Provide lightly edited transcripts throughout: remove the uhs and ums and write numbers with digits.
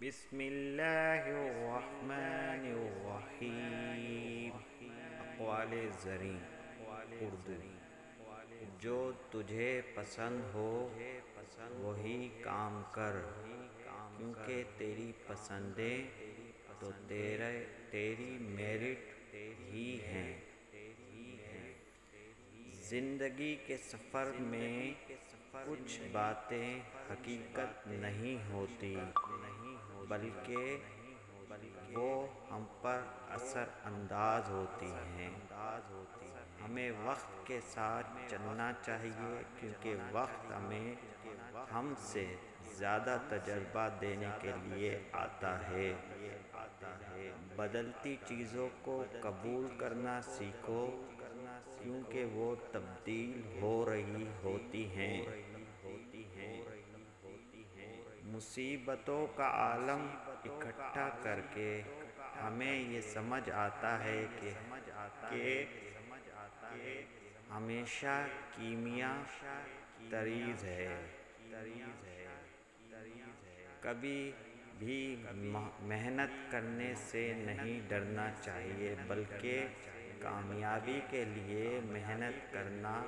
بسم اللہ الرحمن الرحیم۔ اقوال زریں اردو۔ جو تجھے پسند ہو وہی کام کر، کیونکہ تیری پسندیں تو تیری میرٹ ہی ہیں۔ زندگی کے سفر میں کچھ باتیں حقیقت نہیں ہوتی، بلکہ وہ ہم پر اثر انداز ہوتی ہیں۔ ہمیں وقت کے ساتھ چلنا چاہیے، کیونکہ وقت ہمیں ہم سے زیادہ تجربہ دینے کے لیے آتا ہے۔ بدلتی چیزوں کو قبول کرنا سیکھو، کیونکہ وہ تبدیل ہو رہی ہوتی ہیں۔ مصیبتوں کا عالم اکٹھا کر کے ہمیں یہ سمجھ آتا ہے کہ ہمیشہ کیمیا طریز ہے۔ کبھی بھی محنت کرنے سے نہیں ڈرنا چاہیے، بلکہ کامیابی کے لیے محنت کرنا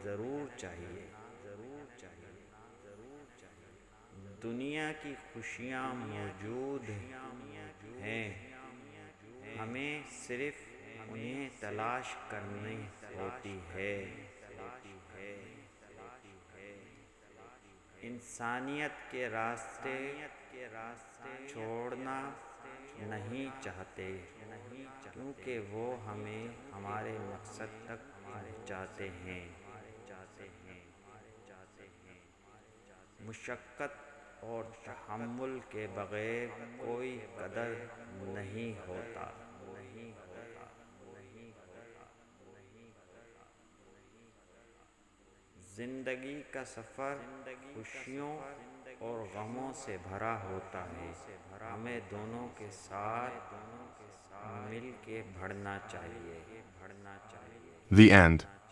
ضرور چاہیے۔ دنیا کی خوشیاں موجود ہیں، ہمیں صرف انہیں تلاش کرنی ہوتی ہے۔ انسانیت کے راستے چھوڑنا نہیں چاہتے، کیونکہ وہ ہمیں ہمارے مقصد تک پہنچاتے ہیں۔ مشقت اور تحمل کے بغیر کوئی قدر نہیں ہوتا۔ زندگی کا سفر خوشیوں اور غموں سے بھرا ہوتا ہے، ہمیں دونوں کے ساتھ مل کے بڑھنا چاہیے۔ The end.